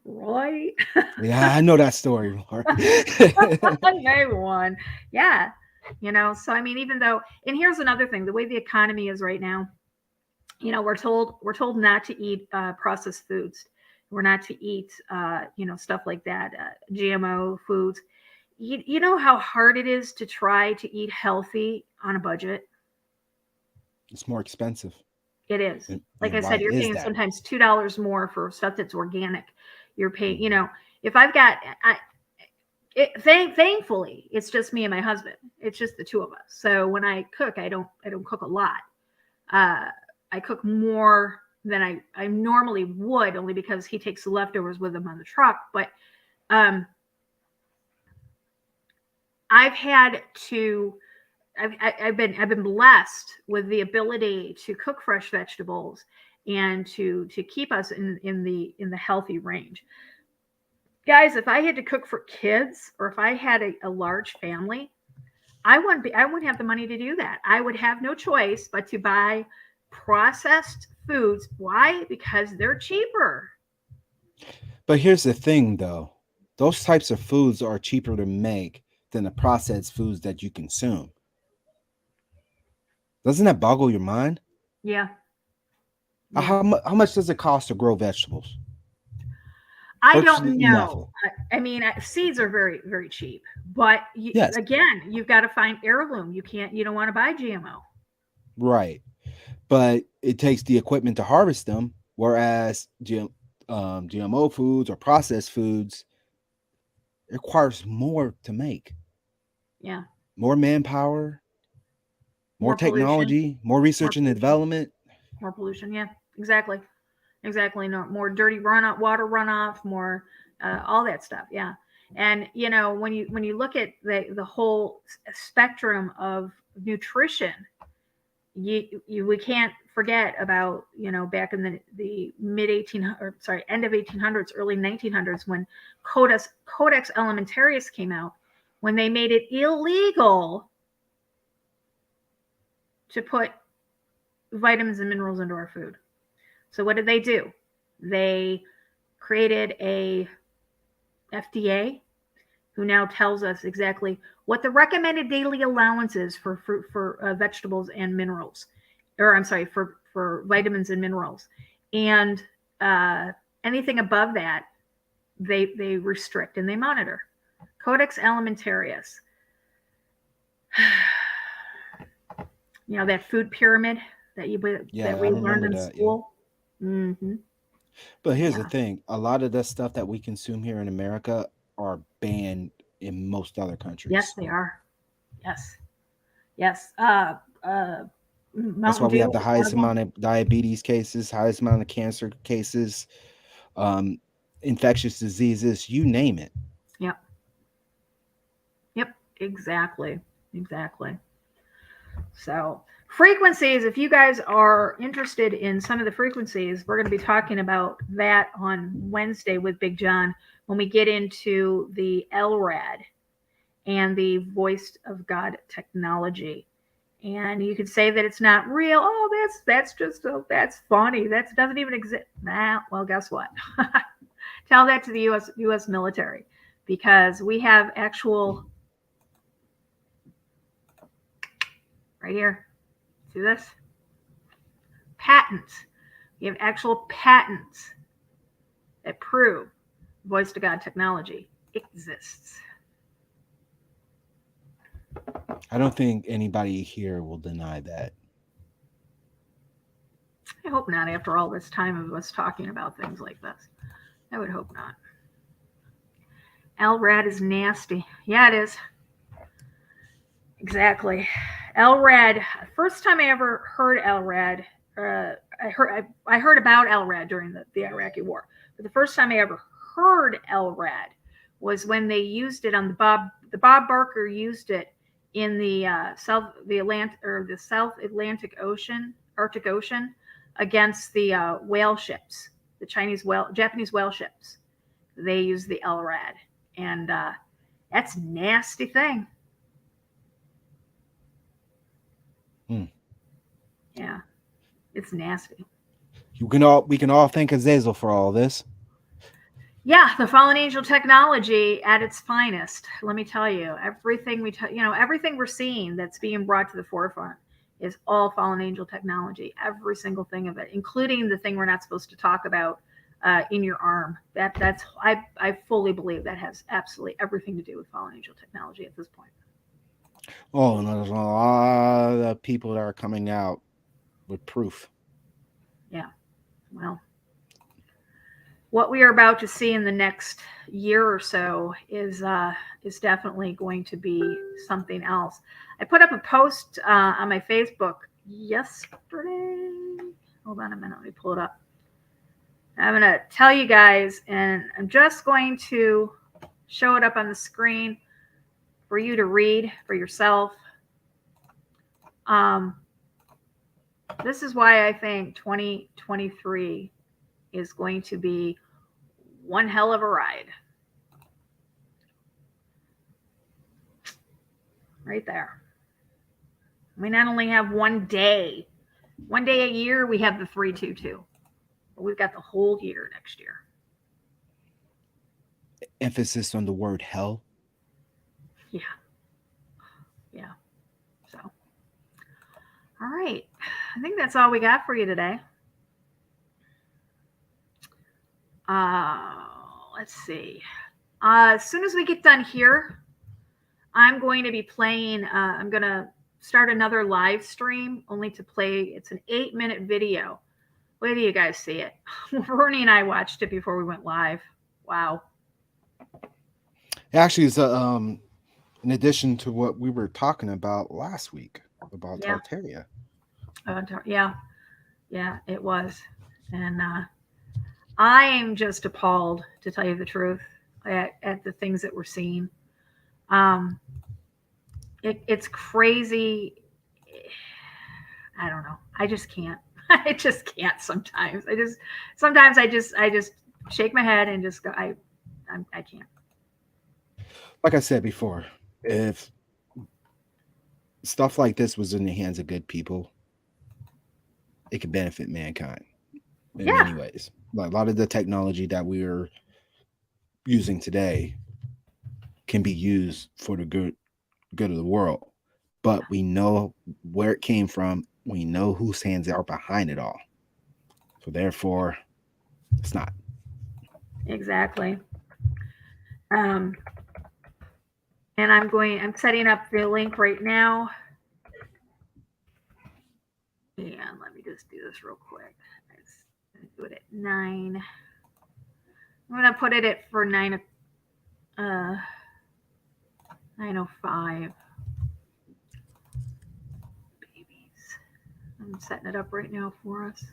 Roy? Yeah, I know that story, Laura. Maybe one. Yeah. So I mean, even though, and here's another thing, the way the economy is right now, we're told not to eat processed foods. We're not to eat, stuff like that, GMO foods. You know how hard it is to try to eat healthy on a budget? It's more expensive. It is. Like I And why said, you're is paying that? sometimes $2 more for stuff that's organic. You're paying, if I've got, thankfully, it's just me and my husband. It's just the two of us. So when I cook, I don't cook a lot. I cook more than I normally would, only because he takes the leftovers with him on the truck. But I've had to. I've been blessed with the ability to cook fresh vegetables and to keep us in the healthy range. Guys, if I had to cook for kids, or if I had a large family, I wouldn't have the money to do that. I would have no choice but to buy processed foods. Why? Because they're cheaper. But here's the thing, though. Those types of foods are cheaper to make than the processed foods that you consume. Doesn't that boggle your mind? Yeah. How much does it cost to grow vegetables? I Virtually don't nothing. know. I mean, seeds are very, very cheap, but Yes. again, you've got to find heirloom. You don't want to buy GMO. Right. But it takes the equipment to harvest them, whereas GMO foods or processed foods, it requires more to make. Yeah. More manpower, more More pollution. technology, more research and development. More pollution. Yeah, exactly. No, more dirty runoff, water runoff, more all that stuff. Yeah. And when you look at the whole spectrum of nutrition, we can't forget about back in the end of 1800s, early 1900s, when Codex Alimentarius came out, when they made it illegal to put vitamins and minerals into our food. So what did they do? They created a FDA who now tells us exactly what the recommended daily allowance is for fruit, for vegetables and minerals, or I'm sorry, for vitamins and minerals. And anything above that, they restrict and they monitor. Codex Alimentarius. That food pyramid that we learned in school. Yeah. Mm-hmm. But here's the thing: a lot of the stuff that we consume here in America are banned in most other countries. Yes, they are. Yes. That's why we have the highest amount of diabetes cases, highest amount of cancer cases, infectious diseases, you name it. Yep. Exactly. So frequencies, if you guys are interested in some of the frequencies, we're going to be talking about that on Wednesday with Big John when we get into the LRAD and the voice of God technology. And you could say that it's not real. Oh, that's that's funny. That doesn't even exist. Nah, well, guess what? Tell that to the U.S. military, because we have actual, right here, see this? Patents. We have actual patents that prove voice to God technology exists. I don't think anybody here will deny that. I hope not, after all this time of us talking about things like this. I would hope not. LRAD is nasty. Yeah, it is. Exactly. LRAD. First time I ever heard LRAD, I heard about LRAD during the Iraqi War. But the first time I ever heard LRAD was when they used it on the Bob Barker used it in the South Atlantic Ocean, Arctic Ocean, against the whale ships, the Japanese whale ships. They used the LRAD, and that's a nasty thing. Yeah, it's nasty. we can all thank Azazel for all this. Yeah, the fallen angel technology at its finest. Let me tell you, everything everything we're seeing that's being brought to the forefront is all fallen angel technology. Every single thing of it, including the thing we're not supposed to talk about in your arm. I fully believe that has absolutely everything to do with fallen angel technology at this point. Oh, and there's a lot of people that are coming out with proof. Yeah. Well, what we are about to see in the next year or so is definitely going to be something else. I put up a post on my Facebook yesterday. Hold on a minute, let me pull it up. I'm going to tell you guys, and I'm just going to show it up on the screen for you to read for yourself. This is why I think 2023 is going to be one hell of a ride. Right there. We not only have one day a year, we have the 322. But we've got the whole year next year. Emphasis on the word hell. Yeah. Yeah. So, all right. I think that's all we got for you today. Let's see. As soon as we get done here, I'm going to be playing, I'm going to start another live stream only to play. It's an 8-minute video. Wait till you guys see it. Bernie and I watched it before we went live. Wow. Actually, it's in addition to what we were talking about last week about Tartaria. Yeah, it was. And I am just appalled, to tell you the truth, at the things that we're seeing. It's crazy. I don't know. I just can't. I just can't sometimes. I just shake my head and just go, I can't. Like I said before, if stuff like this was in the hands of good people, it could benefit mankind in many ways. Like a lot of the technology that we're using today can be used for the good of the world, but we know where it came from. We know whose hands are behind it all. So therefore, it's not. Exactly. And I'm setting up the link right now. And let me just do this real quick. Let's do it at 9. I'm going to put it at for 9:05. Babies. I'm setting it up right now for us.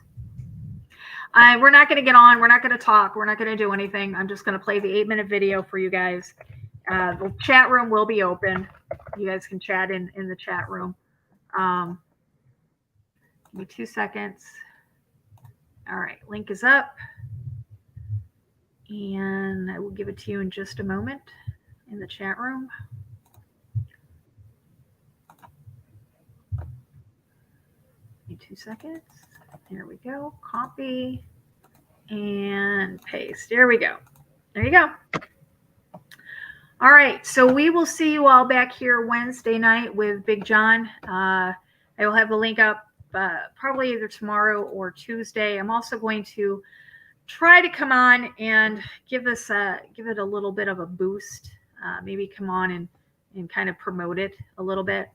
We're not going to get on. We're not going to talk. We're not going to do anything. I'm just going to play the 8-minute video for you guys. The chat room will be open. You guys can chat in the chat room. Give me 2 seconds. All right, link is up. And I will give it to you in just a moment in the chat room. Give me 2 seconds. There we go. Copy and paste. There we go. There you go. All right. So we will see you all back here Wednesday night with Big John. I will have the link up probably either tomorrow or Tuesday. I'm also going to try to come on and give it a little bit of a boost. Maybe come on and kind of promote it a little bit.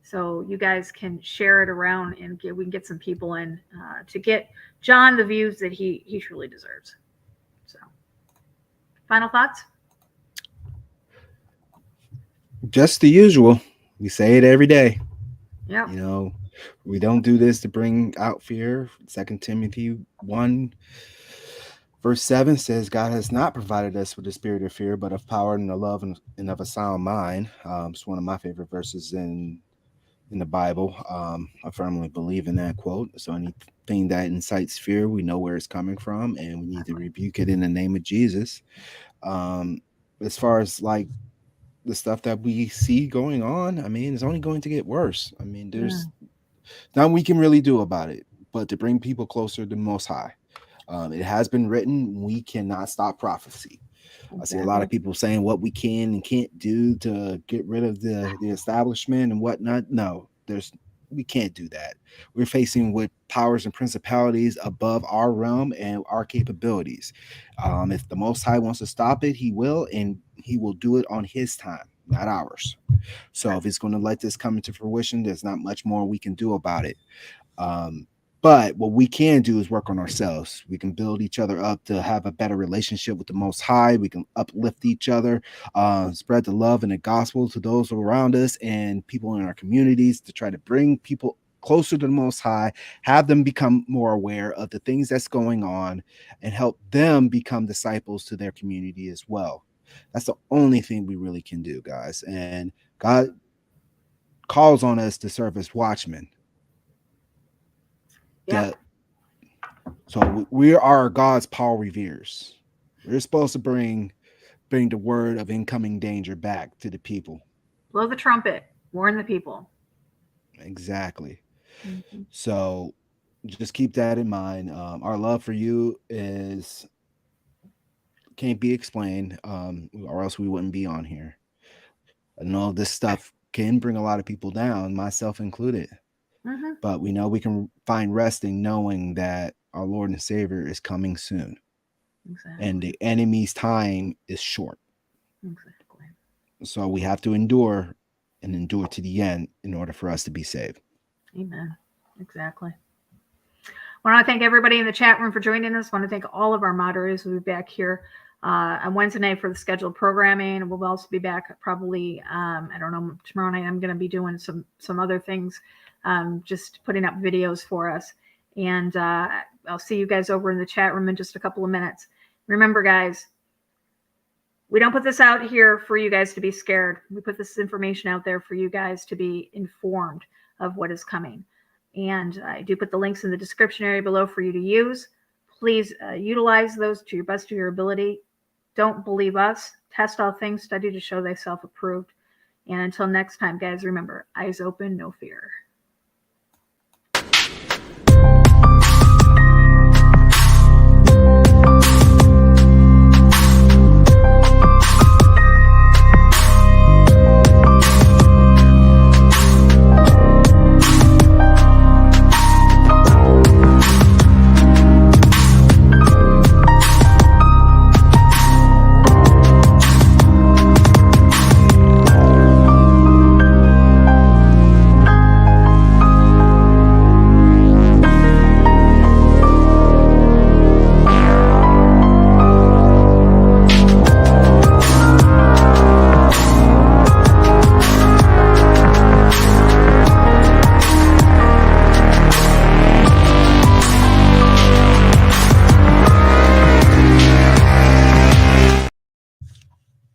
So you guys can share it around and we can get some people in to get John the views that he truly deserves. So, final thoughts? Just the usual. We say it every day. Yeah. You know, we don't do this to bring out fear. 2 Timothy 1 verse 7 says, God has not provided us with a spirit of fear, but of power and of love and of a sound mind. It's one of my favorite verses in the Bible. I firmly believe in that quote. So anything that incites fear, we know where it's coming from, and we need to rebuke it in the name of Jesus. As far as like the stuff that we see going on, I mean, it's only going to get worse. I mean, there's nothing we can really do about it, but to bring people closer to the Most High. It has been written, we cannot stop prophecy. I see a lot of people saying what we can and can't do to get rid of the establishment and whatnot. No, we can't do that. We're facing with powers and principalities above our realm and our capabilities. If the Most High wants to stop it, he will, and he will do it on his time, not ours. So if he's going to let this come into fruition, there's not much more we can do about it. But what we can do is work on ourselves. We can build each other up to have a better relationship with the Most High. We can uplift each other, spread the love and the gospel to those around us and people in our communities to try to bring people closer to the Most High, have them become more aware of the things that's going on, and help them become disciples to their community as well. That's the only thing we really can do, guys. And God calls on us to serve as watchmen. Yeah. So we are God's Paul Revere's. We're supposed to bring the word of incoming danger back to the people. Blow the trumpet, warn the people. Exactly. So just keep that in mind. Our love for you can't be explained, or else we wouldn't be on here. I know this stuff can bring a lot of people down, myself included. But we know we can find rest in knowing that our Lord and Savior is coming soon. Exactly. And the enemy's time is short. Exactly. So we have to endure to the end in order for us to be saved. Amen. Exactly. I want to thank everybody in the chat room for joining us. I want to thank all of our moderators. We'll be back here on Wednesday night for the scheduled programming. And we'll also be back probably, I don't know, tomorrow night I'm going to be doing some other things, just putting up videos for us. And I'll see you guys over in the chat room in just a couple of minutes. Remember, guys, we don't put this out here for you guys to be scared. We put this information out there for you guys to be informed of what is coming. And I do put the links in the description area below for you to use. Please utilize those to your best of your ability. Don't believe us. Test all things, study to show thyself approved. And until next time, guys, remember, eyes open, no fear.